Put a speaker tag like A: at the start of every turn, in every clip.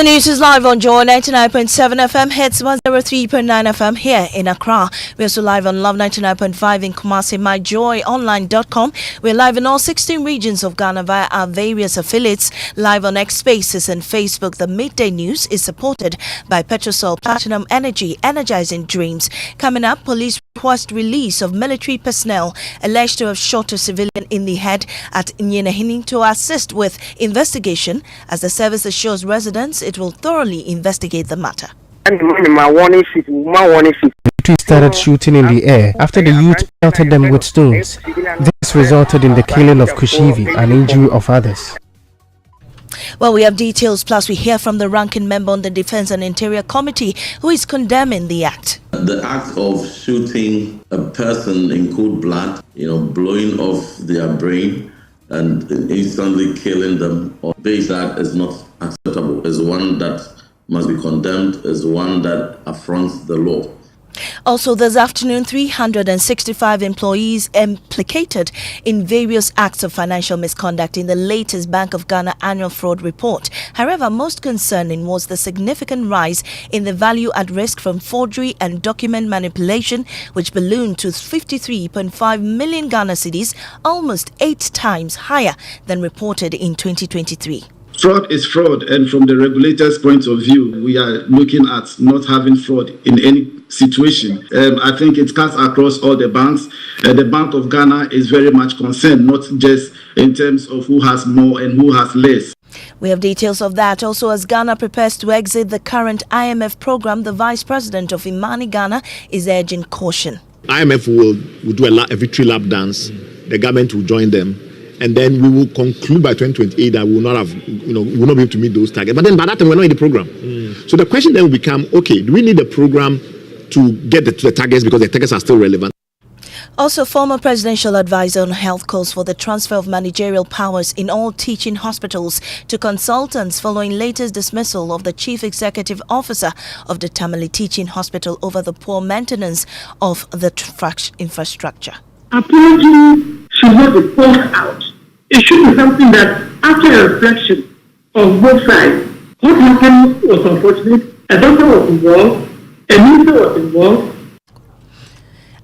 A: The news is live on Joy 99.7 FM, hits 103.9 FM here in Accra. We're also live on Love 99.5 in Kumasi, myjoyonline.com. We're live in all 16 regions of Ghana via our various affiliates, live on X Spaces and Facebook. The Midday News is supported by Petrosol Platinum Energy, energizing dreams. Coming up, police request release of military personnel alleged to have shot a civilian in the head at Nyamekye to assist with investigation. As the service assures residents, it will thoroughly investigate the matter.
B: Military started shooting in the air after the youth pelted them with stones. This resulted in the killing of Kushivi and injury of others.
A: Well, we have details, plus we hear from the ranking member on the Defense and Interior Committee who is condemning the act.
C: The act of shooting a person in cold blood, blowing off their brain and instantly killing them, or this act is not acceptable. Is one that must be condemned, is one that affronts the law.
A: Also this afternoon, 365 employees implicated in various acts of financial misconduct in the latest Bank of Ghana annual fraud report. However, most concerning was the significant rise in the value at risk from forgery and document manipulation, which ballooned to 53.5 million Ghana cedis, almost 8 times higher than reported in 2023.
D: Fraud is fraud, and from the regulator's point of view, we are looking at not having fraud in any situation. I think it cuts across all the banks. The Bank of Ghana is very much concerned, not just in terms of who has more and who has less.
A: We have details of that. Also, as Ghana prepares to exit the current IMF program, the Vice President of Imani Ghana is urging caution.
E: IMF will do a victory lap dance. The government will join them. And then we will conclude by 2028 that we will not have, we will not be able to meet those targets. But then by that time, we're not in the program. So the question then will become, okay, do we need a program to get to the targets because the targets are still relevant?
A: Also, former presidential advisor on health calls for the transfer of managerial powers in all teaching hospitals to consultants following latest dismissal of the chief executive officer of the Tamale Teaching Hospital over the poor maintenance of the infrastructure.
F: Apology should not be poured out. It should be something that, after a reflection of both sides, what happened was unfortunate. A doctor was involved, a minister was involved.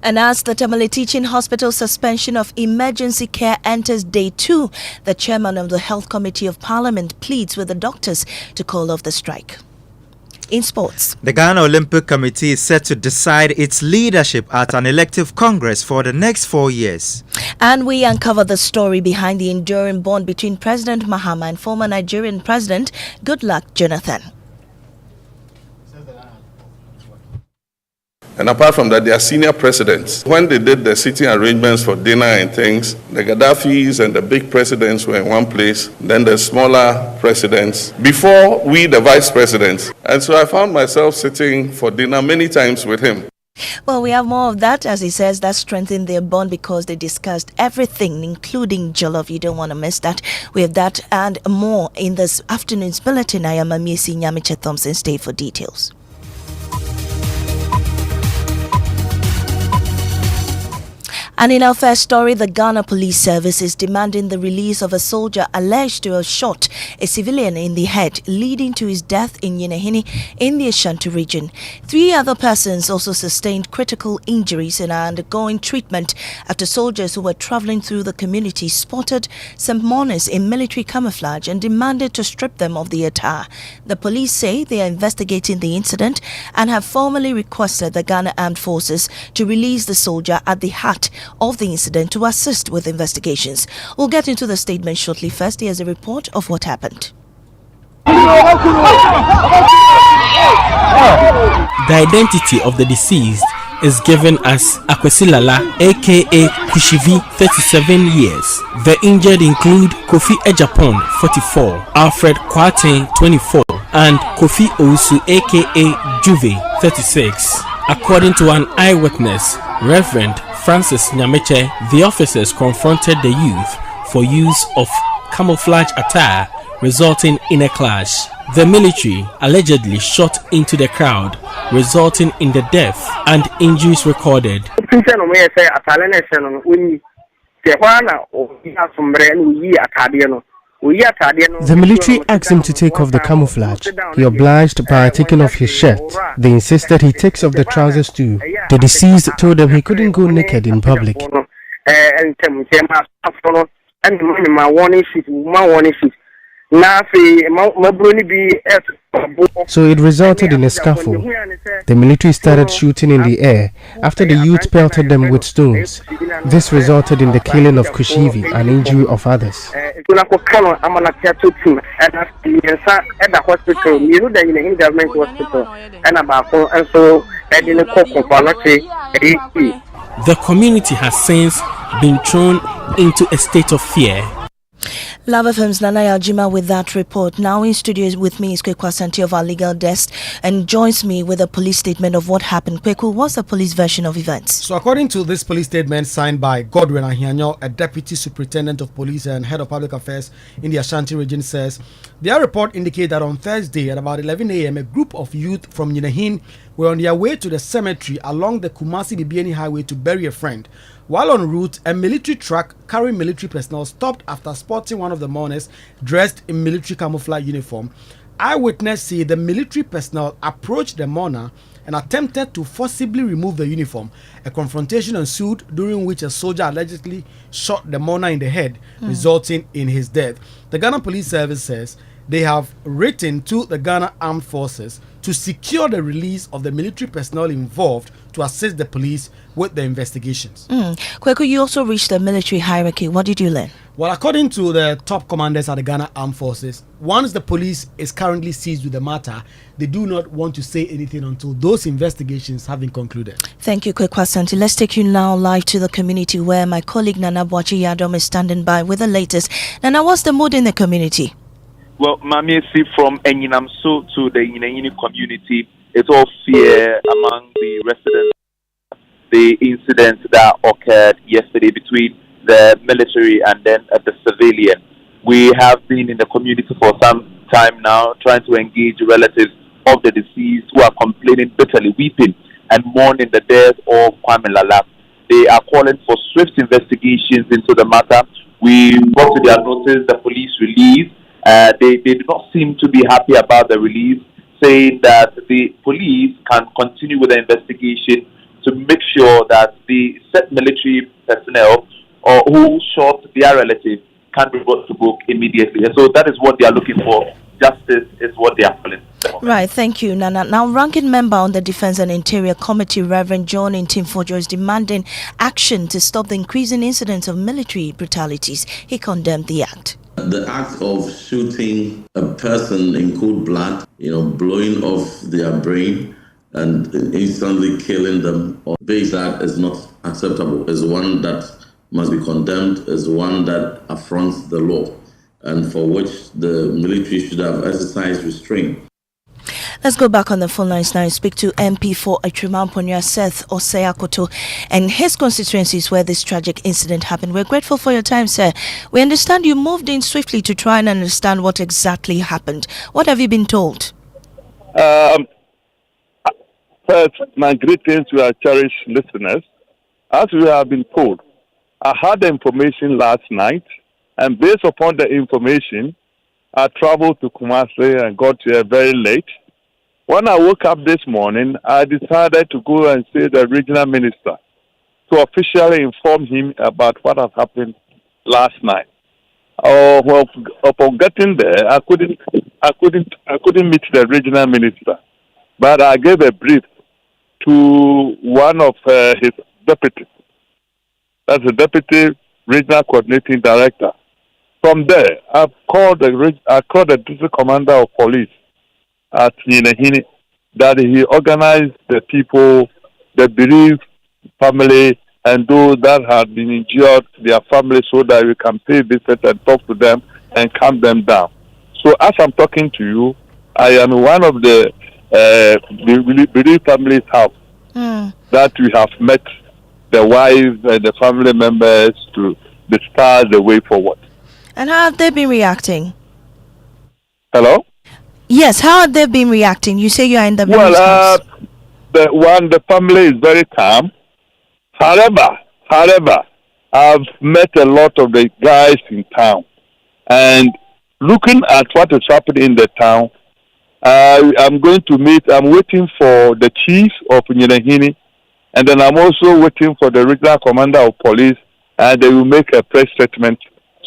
A: And as the Tamale Teaching Hospital suspension of emergency care enters day 2, the chairman of the Health Committee of Parliament pleads with the doctors to call off the strike. In sports,
G: the Ghana Olympic Committee is set to decide its leadership at an elective Congress for the next 4 years.
A: And we uncover the story behind the enduring bond between President Maame and former Nigerian President Goodluck Jonathan.
H: And apart from that, they are senior presidents. When they did the sitting arrangements for dinner and things, the Gaddafis and the big presidents were in one place, then the smaller presidents, before we, the vice presidents. And so I found myself sitting for dinner many times with him.
A: Well, we have more of that, as he says, that strengthened their bond because they discussed everything, including jollof. You don't want to miss that. We have that and more in this afternoon's bulletin. I am Maame, Nyamekye, Thompson. Stay for details. And in our first story, the Ghana Police Service is demanding the release of a soldier alleged to have shot a civilian in the head, leading to his death in Nyamekye in the Ashanti region. 3 other persons also sustained critical injuries and are undergoing treatment after soldiers who were traveling through the community spotted some mourners in military camouflage and demanded to strip them of the attire. The police say they are investigating the incident and have formally requested the Ghana Armed Forces to release the soldier at the heart of the incident to assist with investigations. We'll get into the statement shortly. First, here's a report of what happened.
I: The identity of the deceased is given as Akwesilala, aka Kushivi, 37 years. The injured include Kofi Ejapon, 44, Alfred Kwate, 24, and Kofi Owusu, aka Juve, 36. According to an eyewitness, Reverend Francis Nyamekye, the officers confronted the youth for use of camouflage attire, resulting in a clash. The military allegedly shot into the crowd, resulting in the death and injuries recorded.
B: The military asked him to take off the camouflage. He obliged by taking off his shirt. They insisted he takes off the trousers too. The deceased told them he couldn't go naked in public. So it resulted in a scuffle. The military started shooting in the air after the youth pelted them with stones. This resulted in the killing of Kushivi and injury of others.
I: The community has since been thrown into a state of fear.
A: Love FM's Nana Yajima with that report. Now in studio with me is Kweku Asante of our legal desk and joins me with a police statement of what happened. Kweku, what's the police version of events?
J: So according to this police statement signed by Godwin Ahianyo, a deputy superintendent of police and head of public affairs in the Ashanti region, says their report indicates that on Thursday at about 11 a.m. a group of youth from Nyinahin were on their way to the cemetery along the Kumasi Bibiani highway to bury a friend. While en route, a military truck carrying military personnel stopped after spotting one of the mourners dressed in military camouflage uniform. Eyewitnesses say the military personnel approached the mourner and attempted to forcibly remove the uniform. A confrontation ensued, during which a soldier allegedly shot the mourner in the head, resulting in his death. The Ghana Police Service says they have written to the Ghana Armed Forces to secure the release of the military personnel involved to assist the police with the investigations.
A: Kweku, you also reached the military hierarchy. What did you learn?
J: Well, according to the top commanders at the Ghana Armed Forces, once the police is currently seized with the matter, they do not want to say anything until those investigations have been concluded.
A: Thank you, Kweku Asante. Let's take you now live to the community where my colleague Nana Boachi Yadom is standing by with the latest. Nana, what's the mood in the community?
K: Well, Maame, see, from Enyinamso to the Nyinahin community, it's all fear among the residents. The incident that occurred yesterday between the military and then the civilian. We have been in the community for some time now, trying to engage relatives of the deceased who are complaining bitterly, weeping and mourning the death of Kwame Lala. They are calling for swift investigations into the matter. We brought to their notice the police release. They do not seem to be happy about the release, saying that the police can continue with the investigation to make sure that the said military personnel or who shot their relative can be brought to book immediately. And so that is what they are looking for. Justice is what they are calling.
A: Right, thank you, Nana. Now, ranking member on the Defense and Interior Committee, Reverend John Intimfojo, is demanding action to stop the increasing incidents of military brutalities. He condemned the act.
C: The act of shooting a person in cold blood, blowing off their brain and instantly killing them, or base that is not acceptable, is one that must be condemned, is one that affronts the law, and for which the military should have exercised restraint.
A: Let's go back on the phone lines now and speak to MP for Atrimamponya Seth Oseakoto and his constituencies where this tragic incident happened. We're grateful for your time, sir. We understand you moved in swiftly to try and understand what exactly happened. What have you been told?
L: First, my greetings to our cherished listeners. As we have been told, I had the information last night, and based upon the information, I traveled to Kumasi and got here very late. When I woke up this morning, I decided to go and see the regional minister to officially inform him about what had happened last night. Upon getting there, I couldn't meet the regional minister, but I gave a brief to one of his deputies. That's the deputy regional coordinating director. From there, I called the district commander of police at Nyinahin that he organized the people, the bereaved family, and those that had been injured, their families, so that we can pay visit and talk to them and calm them down. So as I'm talking to you, I am one of the bereaved families' house that we have met the wives and the family members to discuss the way forward.
A: And how have they been reacting?
L: Hello?
A: Yes, how have they been reacting? You say you are in the house.
L: The family is very calm. However, I've met a lot of the guys in town, and looking at what is happening in the town, I'm waiting for the chief of Nyamekye, and then I'm also waiting for the regional commander of police, and they will make a press statement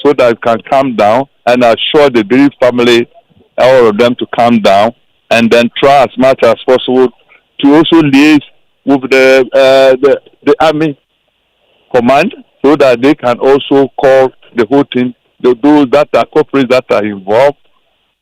L: so that it can calm down and assure the bereaved family, all of them, to calm down, and then try as much as possible to also liaise with the army command so that they can also call the whole thing, those that are corporates that are involved,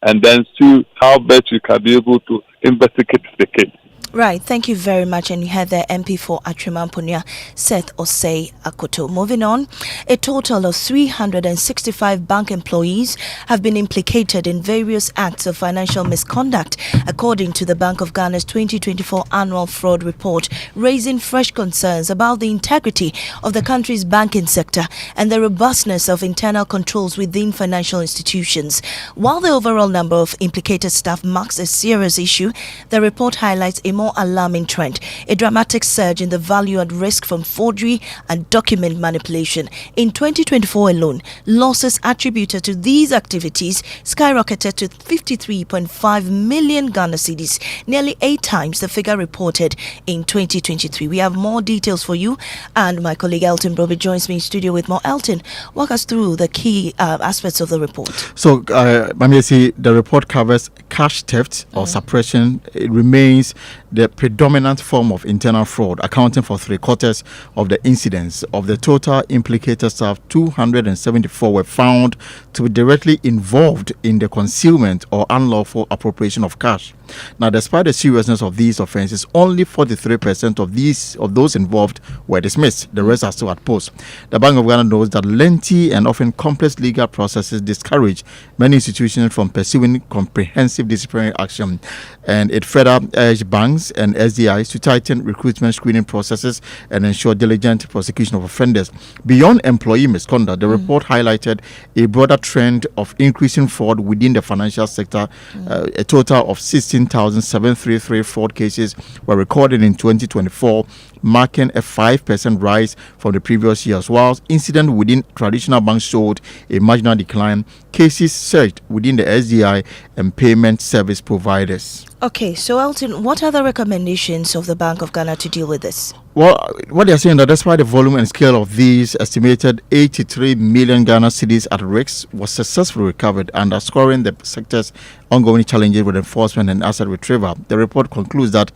L: and then see how best you can be able to investigate the case.
A: Right, thank you very much. And you had the MP for Atrimampunia, Seth Osei Akoto. Moving on, a total of 365 bank employees have been implicated in various acts of financial misconduct, according to the Bank of Ghana's 2024 annual fraud report, raising fresh concerns about the integrity of the country's banking sector and the robustness of internal controls within financial institutions. While the overall number of implicated staff marks a serious issue, the report highlights a more alarming trend, a dramatic surge in the value at risk from forgery and document manipulation. In 2024 alone, losses attributed to these activities skyrocketed to 53.5 million Ghana cedis, nearly 8 times the figure reported in 2023. We have more details for you, and my colleague Elton Broby joins me in studio with more. Elton, walk us through the key aspects of the report.
E: So, Maame, the report covers cash theft or suppression. It remains the predominant form of internal fraud, accounting for 3/4 of the incidents. Of the total implicated staff, 274 were found to be directly involved in the concealment or unlawful appropriation of cash. Now, despite the seriousness of these offences, only 43% of those involved were dismissed. The rest are still at post. The Bank of Ghana knows that lengthy and often complex legal processes discourage many institutions from pursuing comprehensive disciplinary action, and it further urged banks and SDIs to tighten recruitment screening processes and ensure diligent prosecution of offenders. Beyond employee misconduct, the report highlighted a broader trend of increasing fraud within the financial sector. A total of 16,733 fraud cases were recorded in 2024, marking a 5% rise from the previous years, whilst incidents within traditional banks showed a marginal decline. Cases surged within the SDI and payment service providers.
A: Okay, so Elton, what are the recommendations of the Bank of Ghana to deal with this?
E: Well, what they're saying that despite the volume and scale of these, estimated 83 million Ghana cedis at risk was successfully recovered, underscoring the sector's ongoing challenges with enforcement and asset retrieval. The report concludes that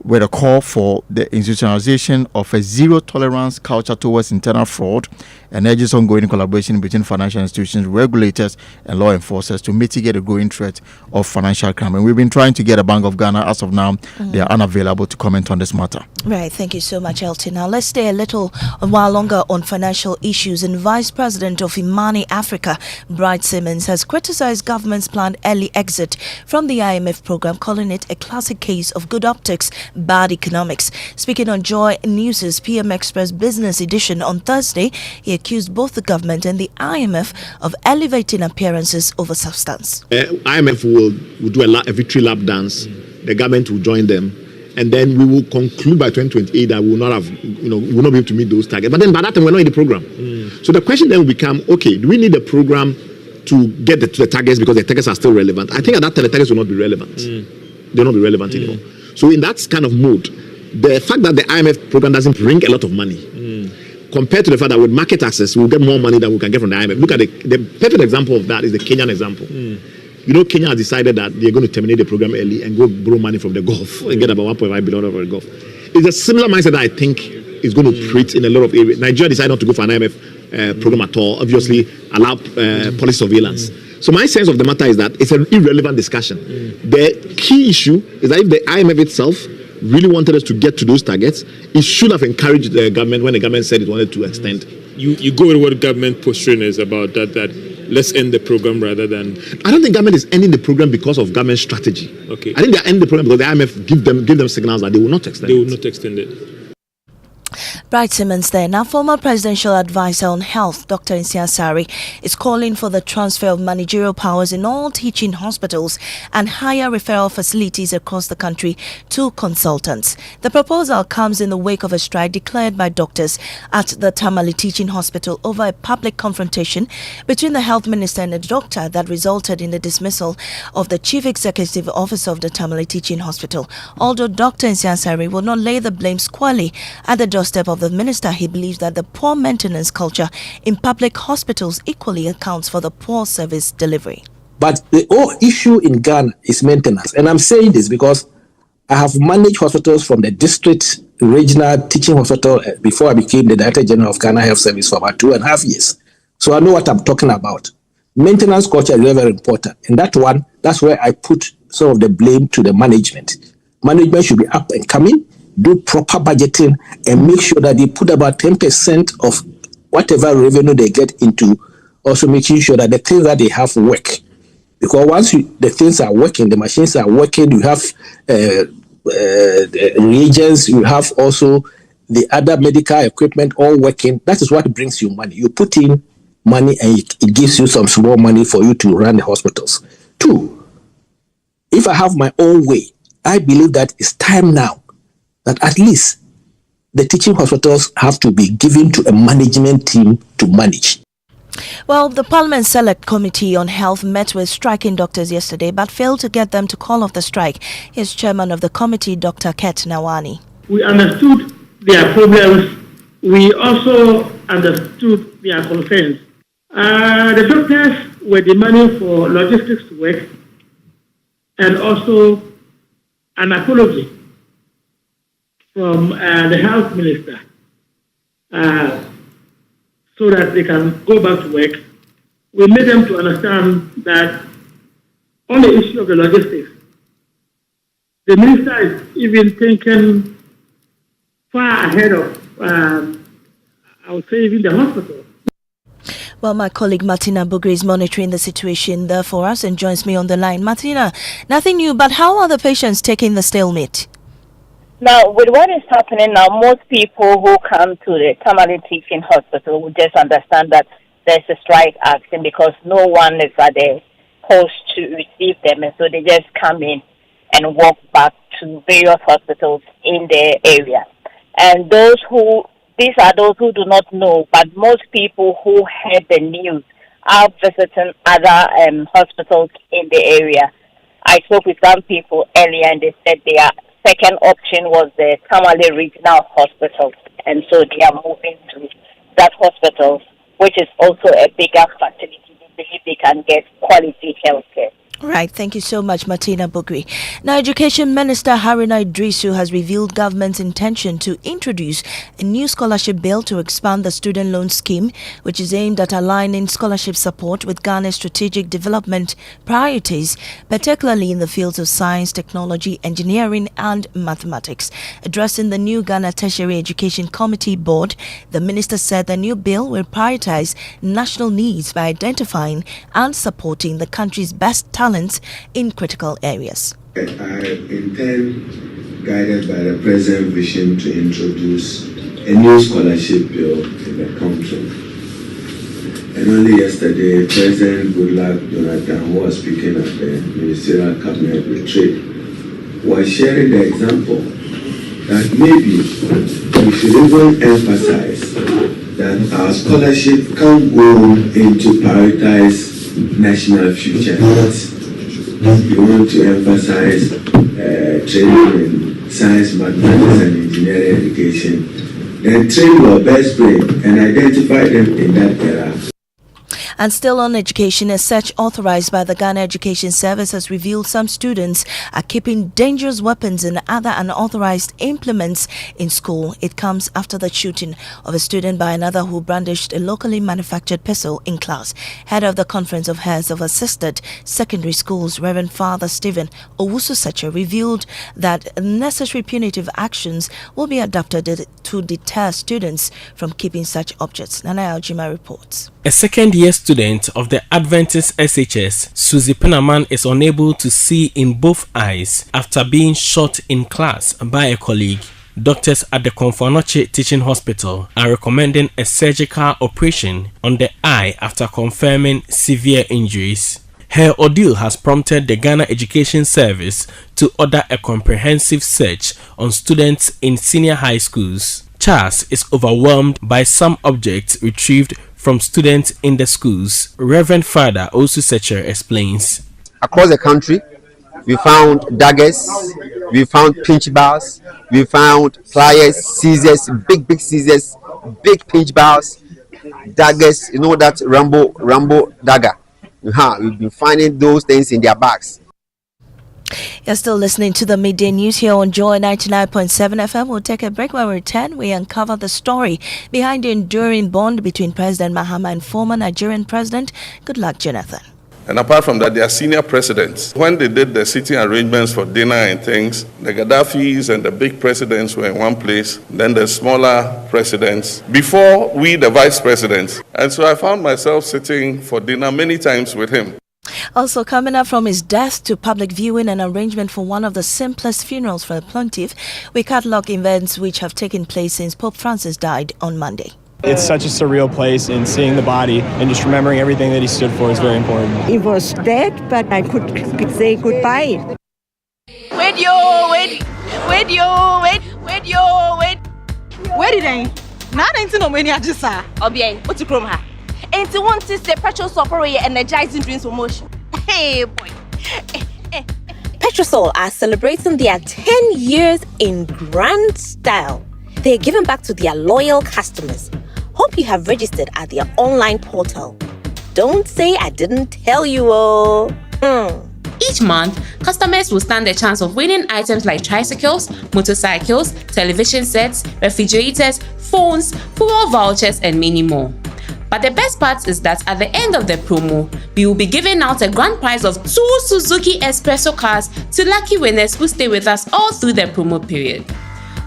E: with a call for the institutionalization of a zero-tolerance culture towards internal fraud and urges ongoing collaboration between financial institutions, regulators, and law enforcers to mitigate the growing threat of financial crime. And we've been trying to get a Bank of Ghana. As of now, they are unavailable to comment on this matter.
A: Right, thank you so much, Elton. Now let's stay a while longer on financial issues. And Vice President of Imani Africa, Bright Simmons, has criticized government's planned early exit from the IMF program, calling it a classic case of good optics, bad economics. Speaking on Joy News' PM Express Business Edition on Thursday, he accused both the government and the IMF of elevating appearances over substance.
E: IMF will do a victory lap dance. The government will join them, and then we will conclude by 2028 that we will not have, we will not be able to meet those targets. But then by that time, we're not in the program. So the question then will become, okay, do we need a program to get to the targets because the targets are still relevant? I think at that time the targets will not be relevant. They'll not be relevant anymore. So in that kind of mode, the fact that the IMF program doesn't bring a lot of money, compared to the fact that with market access, we'll get more money than we can get from the IMF. Look at the perfect example of that is the Kenyan example. Kenya has decided that they're going to terminate the program early and go borrow money from the Gulf and get about 1.5 billion from the Gulf. It's a similar mindset that I think is going to create in a lot of areas. Nigeria decided not to go for an IMF program at all, obviously allow policy surveillance. So my sense of the matter is that it's an irrelevant discussion. The key issue is that if the IMF itself really wanted us to get to those targets, it should have encouraged the government when the government said it wanted to extend.
M: You go with what government posturing is about, that let's end the program rather than...
E: I don't think government is ending the program because of government strategy.
M: Okay.
E: I think they're ending the program because the IMF give them signals that they will not extend it.
M: They will not extend it.
A: Bright Simmons there. Now, former presidential advisor on health, Dr. Nsiasari, is calling for the transfer of managerial powers in all teaching hospitals and higher referral facilities across the country to consultants. The proposal comes in the wake of a strike declared by doctors at the Tamale Teaching Hospital over a public confrontation between the health minister and the doctor that resulted in the dismissal of the chief executive officer of the Tamale Teaching Hospital. Although Dr. Nsiasari will not lay the blame squarely at the doorstep of the minister, he believes that the poor maintenance culture in public hospitals equally accounts for the poor service delivery.
N: But the whole issue in Ghana is maintenance. And I'm saying this because I have managed hospitals from the district regional teaching hospital before I became the Director General of Ghana Health Service for about 2.5 years. So I know what I'm talking about. Maintenance culture is very, very important. And that's where I put some of the blame to the management. Management should be up and coming, do proper budgeting, and make sure that they put about 10% of whatever revenue they get into, also making sure that the things that they have work. Because once the things are working, the machines are working, you have reagents, you have also the other medical equipment all working. That is what brings you money. You put in money and it gives you some small money for you to run the hospitals. 2, if I have my own way, I believe that it's time now that at least the teaching hospitals have to be given to a management team to manage.
A: Well, the Parliament Select Committee on Health met with striking doctors yesterday but failed to get them to call off the strike. Here's Chairman of the committee, Dr. Ket Nawani.
F: We understood their problems. We also understood their concerns. The doctors were demanding for logistics to work and also an apology from the health minister so that they can go back to work. We made them to understand that on the issue of the logistics, the minister is even thinking far ahead of, I would say, even the hospital.
A: Well, my colleague Martina Bugri is monitoring the situation there for us and joins me on the line. Martina, nothing new, but how are the patients taking the stalemate?
O: Now, with what is happening now, most people who come to the Tamale Teaching Hospital will just understand that there's a strike action because no one is at the post to receive them, and so they just come in and walk back to various hospitals in the area. And these are those who do not know, but most people who heard the news are visiting other hospitals in the area. I spoke with some people earlier and they said their second option was the Tamale Regional Hospital, and so they are moving to that hospital, which is also a bigger facility. They believe they can get quality health care.
A: Right, thank you so much, Martina Bugri. Now, Education Minister Haruna Idrisu has revealed government's intention to introduce a new scholarship bill to expand the student loan scheme, which is aimed at aligning scholarship support with Ghana's strategic development priorities, particularly in the fields of science, technology, engineering, and mathematics. Addressing the new Ghana Tertiary Education Committee Board, the minister said the new bill will prioritize national needs by identifying and supporting the country's best talents in critical areas.
P: I intend, guided by the present vision, to introduce a new scholarship bill in the country. And only yesterday, President Goodluck Jonathan, who was speaking at the Ministerial Cabinet Retreat, was sharing the example that maybe we should even emphasize that our scholarship can go into prioritize national future needs. We want to emphasize training in science, mathematics, and engineering education. Then train your best brain and identify them in that era.
A: And still on education, a search authorized by the Ghana Education Service has revealed some students are keeping dangerous weapons and other unauthorized implements in school. It comes after the shooting of a student by another who brandished a locally manufactured pistol in class. Head of the Conference of Heads of Assisted Secondary Schools, Reverend Father Stephen Owusu-Sacha, revealed that necessary punitive actions will be adopted to deter students from keeping such objects. Nana Aljima reports.
I: A second-year student of the Adventist SHS, Susie Penaman, is unable to see in both eyes after being shot in class by a colleague. Doctors at the Komfo-Anokye Teaching Hospital are recommending a surgical operation on the eye after confirming severe injuries. Her ordeal has prompted the Ghana Education Service to order a comprehensive search on students in senior high schools. Charles is overwhelmed by some objects retrieved from students in the schools. Reverend Father Osu Secher explains.
Q: Across the country, we found daggers, we found pinch bars, we found pliers, scissors, big scissors, big pinch bars, daggers, you know that Rambo dagger. We've been finding those things in their bags.
A: You're still listening to the Midday News here on Joy 99.7 FM. We'll take a break. When we return, we uncover the story behind the enduring bond between President Mahama and former Nigerian President Goodluck Jonathan.
H: And apart from that, they are senior presidents. When they did the sitting arrangements for dinner and things, the Gaddafis and the big presidents were in one place, then the smaller presidents, before we, the vice presidents. And so I found myself sitting for dinner many times with him.
A: Also coming up, from his death to public viewing and arrangement for one of the simplest funerals for the pontiff, we catalog events which have taken place since Pope Francis died on Monday.
R: It's such a surreal place, and seeing the body and just remembering everything that he stood for is very important.
S: He was dead, but I could say goodbye.
T: Where did I? Not until when you just saw. Obiang, what's your chroma? And to want to say Petrosol for energizing dreams for motion. Hey, boy.
U: Petrosol are celebrating their 10 years in grand style. They're giving back to their loyal customers. Hope you have registered at their online portal. Don't say I didn't tell you, oh.
V: Each month, customers will stand a chance of winning items like tricycles, motorcycles, television sets, refrigerators, phones, fuel vouchers, and many more. But the best part is that at the end of the promo, we will be giving out a grand prize of 2 Suzuki Espresso cars to lucky winners who stay with us all through the promo period.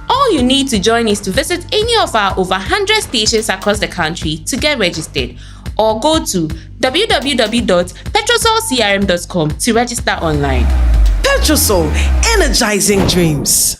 V: All you need to join is to visit any of our over 100 stations across the country to get registered, or go to www.petrosolcrm.com to register online.
W: Petrosol, energizing dreams.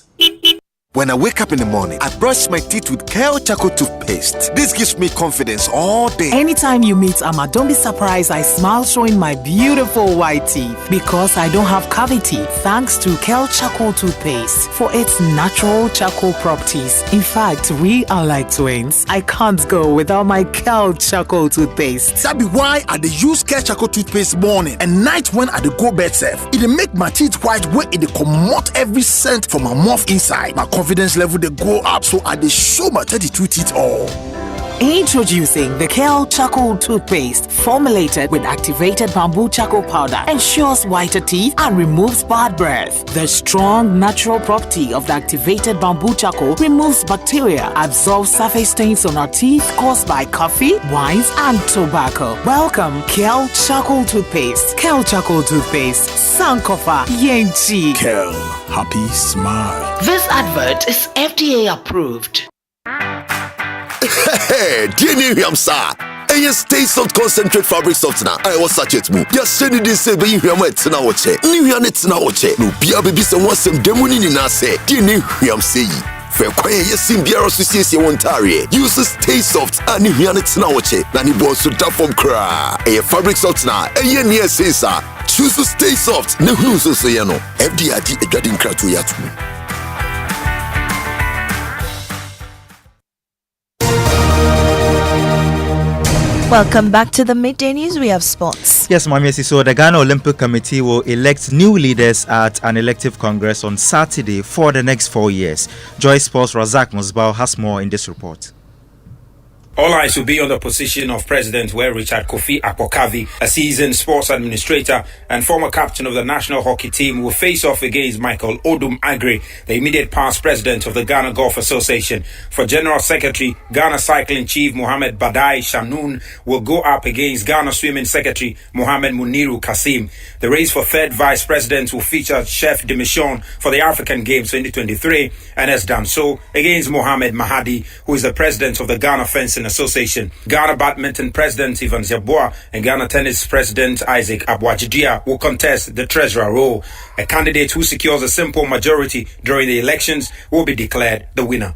X: When I wake up in the morning, I brush my teeth with Kale Charcoal toothpaste. This gives me confidence all day.
W: Anytime you meet Amma, don't be surprised I smile showing my beautiful white teeth because I don't have cavity thanks to Kale Charcoal toothpaste for its natural charcoal properties. In fact, we are like twins. I can't go without my Kale Charcoal toothpaste.
X: That be why I dey use Kale Charcoal toothpaste morning and night when I dey go bed safe. It dey make my teeth white when it dey comot every scent from my mouth inside. My confidence level they go up, so I dey show my 32 teeth all.
W: Introducing the Kale Charcoal toothpaste, formulated with activated bamboo charcoal powder, ensures whiter teeth and removes bad breath. The strong natural property of the activated bamboo charcoal removes bacteria, absorbs surface stains on our teeth caused by coffee, wines, and tobacco. Welcome, Kale Charcoal toothpaste. Kale Charcoal toothpaste, Sankofa Yenchi.
X: Kale, happy smile.
W: This advert is FDA approved.
X: Hey, DNA Hamsa. And stay soft concentrate fabric softener. I was such it move. Just send it this way. You might now watch it. New Yanets now watch it. No, be a baby, and want some demon in us. DNA Hamsa. Fair quiet, yes, in Biara Association Ontario. Uses Stay Soft and New Yanets now watch it. Nanny boss to tap from cry. A fabric softener. And ye near say, sir. Choose to Stay Soft. No, who's so say, no. FDID a dreading crowd to yatu.
A: Welcome back to the Midday News. We have sports.
G: Yes, Maame, so the Ghana Olympic Committee will elect new leaders at an elective congress on Saturday for the next 4 years. Joy Sports' Razak Musbao has more in this report.
Y: All eyes will be on the position of President, where Richard Kofi Akpokavi, a seasoned sports administrator and former captain of the national hockey team, will face off against Michael Odum Agri, the immediate past president of the Ghana Golf Association. For General Secretary, Ghana Cycling Chief Mohamed Badai Shanoun will go up against Ghana Swimming Secretary Mohamed Muniru Kasim. The race for third vice president will feature Chef Demission for the African Games 2023, and as Damso against Mohamed Mahadi, who is the president of the Ghana Fencing Boxing Association. Ghana Badminton President Ivan Ziabua and Ghana Tennis President Isaac Abuajidia will contest the treasurer role. A candidate who secures a simple majority during the elections will be declared the winner.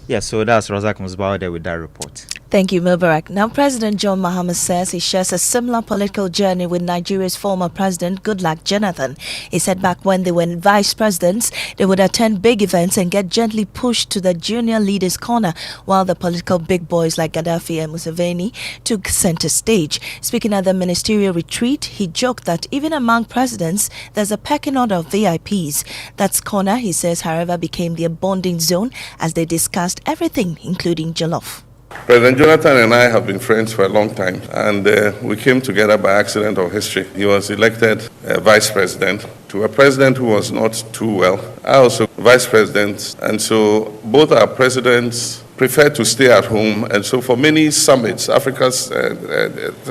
G: Yeah, so that's Razak Musbawa there with that report.
A: Thank you, Mubarak. Now, President John Mahama says he shares a similar political journey with Nigeria's former president, Goodluck Jonathan. He said back when they were vice presidents, they would attend big events and get gently pushed to the junior leaders' corner, while the political big boys like Gaddafi and Museveni took center stage. Speaking at the ministerial retreat, he joked that even among presidents, there's a pecking order of VIPs. That's corner, he says, however, became their bonding zone as they discussed everything, including jollof.
H: President Jonathan and I have been friends for a long time, and we came together by accident of history. He was elected vice president to a president who was not too well. I also vice president, and so both our presidents preferred to stay at home. And so for many summits, Africa's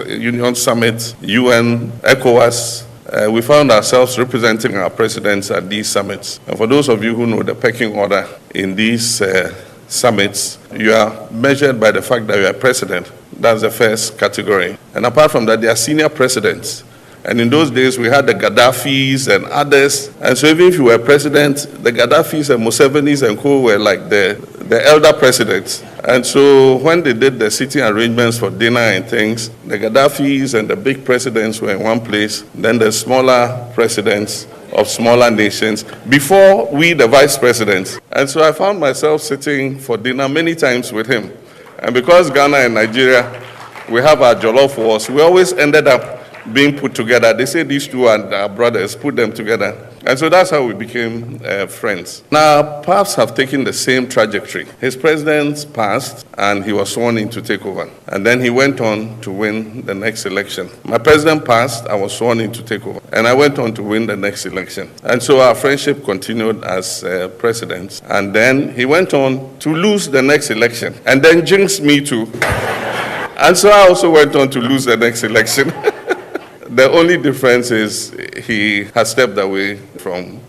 H: Union Summit, UN, ECOWAS, we found ourselves representing our presidents at these summits. And for those of you who know the pecking order in these summits, you are measured by the fact that you are president. That's the first category. And apart from that, they are senior presidents. And in those days, we had the Gaddafis and others. And so even if you were president, the Gaddafis and Musevenis and co were like the elder presidents. And so when they did the sitting arrangements for dinner and things, the Gaddafis and the big presidents were in one place, then the smaller presidents of smaller nations, before we, the vice presidents. And so I found myself sitting for dinner many times with him. And because Ghana and Nigeria, we have our jollof wars, we always ended up being put together. They say these two are our brothers, put them together. And so that's how we became friends. Now, paths have taken the same trajectory. His presidents passed, and he was sworn in to take over. And then he went on to win the next election. My president passed, I was sworn in to take over. And I went on to win the next election. And so our friendship continued as presidents. And then he went on to lose the next election, and then jinxed me too. And so I also went on to lose the next election. The only difference is he has stepped away from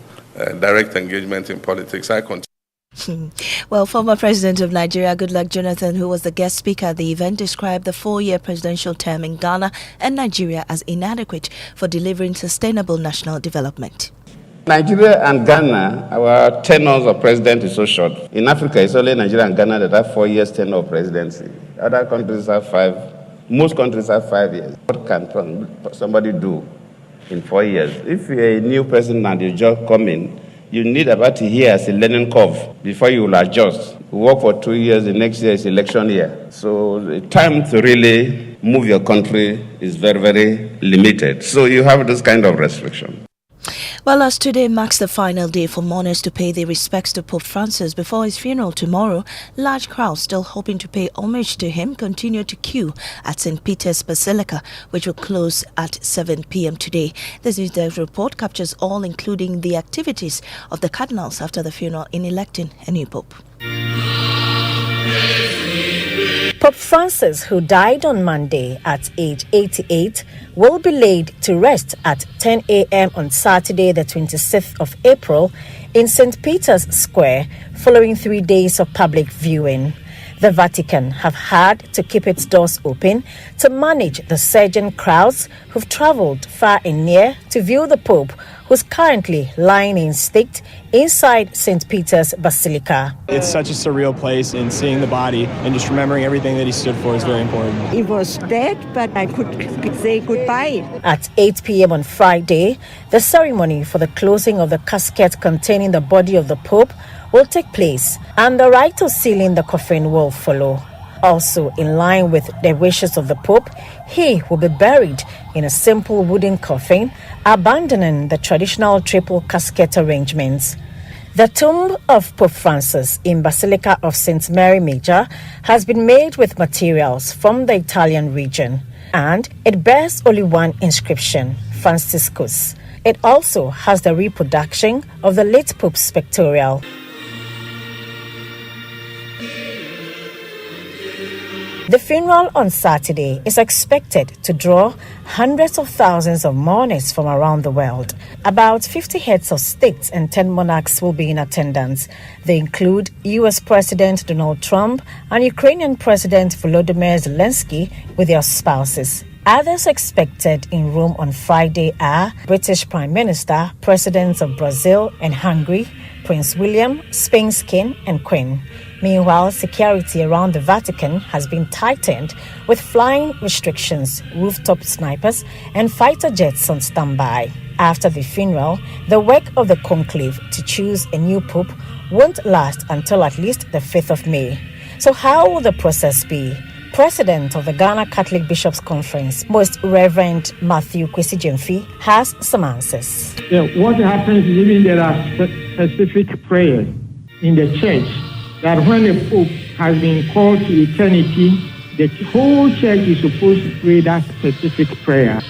H: direct engagement in politics. I continue.
A: Well, former President of Nigeria, Goodluck Jonathan, who was the guest speaker at the event, described the 4-year presidential term in Ghana and Nigeria as inadequate for delivering sustainable national development.
B: Nigeria and Ghana, our tenures of president is so short. In Africa, it's only Nigeria and Ghana that have 4 years tenure of presidency. Other countries have 5. Most countries have 5 years. What can somebody do in 4 years? If you're a new person and you just come in, you need about a year as a learning curve before you will adjust. You work for 2 years, the next year is election year. So the time to really move your country is very, very limited. So you have this kind of restriction.
A: Well, as today marks the final day for mourners to pay their respects to Pope Francis before his funeral tomorrow, large crowds still hoping to pay homage to him continue to queue at St. Peter's Basilica, which will close at 7 p.m. today. This Midday report captures all, including the activities of the cardinals after the funeral in electing a new pope.
C: Pope Francis, who died on Monday at age 88, will be laid to rest at 10 a.m. on Saturday, the 26th of April, in St. Peter's Square, following 3 days of public viewing. The Vatican have had to keep its doors open to manage the surging crowds who've traveled far and near to view the Pope, who's currently lying in state inside St. Peter's Basilica.
R: It's such a surreal place, and seeing the body and just remembering everything that he stood for is very important.
S: He was dead, but I could say goodbye.
C: At 8 p.m. on Friday, the ceremony for the closing of the casket containing the body of the Pope will take place, and the rite of sealing the coffin will follow. Also, in line with the wishes of the Pope, he will be buried in a simple wooden coffin, abandoning the traditional triple casket arrangements. The tomb of Pope Francis in Basilica of St. Mary Major has been made with materials from the Italian region, and it bears only one inscription, Franciscus. It also has the reproduction of the late Pope's pictorial. The funeral on Saturday is expected to draw hundreds of thousands of mourners from around the world. About 50 heads of states and 10 monarchs will be in attendance. They include US President Donald Trump and Ukrainian President Volodymyr Zelensky with their spouses. Others expected in Rome on Friday are British Prime Minister, Presidents of Brazil and Hungary, Prince William, Spain's King and Queen. Meanwhile, security around the Vatican has been tightened with flying restrictions, rooftop snipers, and fighter jets on standby. After the funeral, the work of the conclave to choose a new pope won't last until at least the 5th of May. So how will the process be? President of the Ghana Catholic Bishops' Conference, Most Reverend Matthew Kwesi Gyamfi, has some answers.
F: What happens is even there are specific prayers in the church that when the Pope has been called to eternity, the whole church is supposed to pray that specific prayer.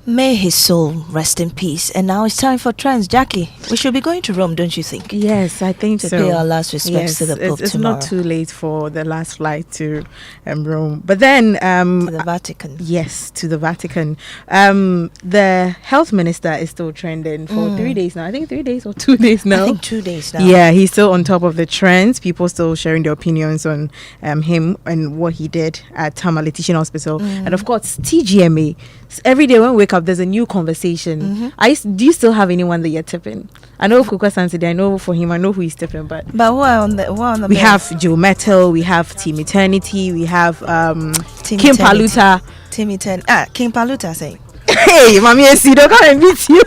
A: May his soul rest in peace. And now it's time for Trends. Jackie, we should be going to Rome, don't you think?
D: Yes, I think
A: to
D: so.
A: pay our last respects to the Pope
D: it's
A: tomorrow.
D: not too late for the last flight to Rome. But then...
A: to the Vatican.
D: Yes, to the Vatican. The health minister is still trending for 3 days now. I think 3 days or 2 days now.
A: I think 2 days now.
D: Yeah, he's still on top of the trends. People still sharing their opinions on him and what he did at Tamale Teaching Hospital. And of course, TGMA. Every day when we wake up, there's a new conversation. Do you still have anyone that you're tipping? I know Kuka Sansidi, I know for him, I know who he's tipping, but
A: who are on the
D: we have Joe Metal, we have Team Eternity, we have
A: Team
D: Kim
A: Eternity.
D: Paluta.
A: Team Eternity. Kim Paluta saying.
D: Hey, Maame, don't come and beat you.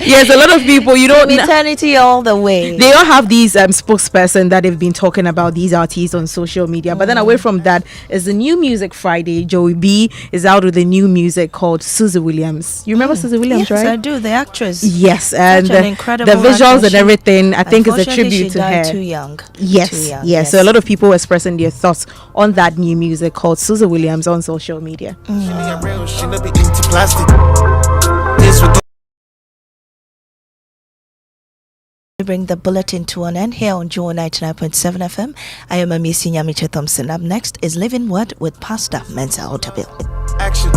D: Yes, a lot of people, you don't...
A: Eternity all the way.
D: They all have these spokesperson that they've been talking about these artists on social media. But then away from that is the New Music Friday. Joey B is out with a new music called Susie Williams. You remember Susie Williams,
A: yes,
D: right?
A: I do. The actress.
D: Yes, and
A: Such an incredible
D: the visuals
A: actress.
D: and everything, I think is a tribute
A: she
D: to
A: died
D: her.
A: Too young.
D: Yes,
A: Too young,
D: yes. So a lot of people were expressing their thoughts on that new music called Susie Williams on social media.
A: We bring the bulletin to an end here on Joe 99.7 FM. I am Maame Nyamekye Thompson. Up next is Living Word with Pastor Mensa Otabil.
E: Action.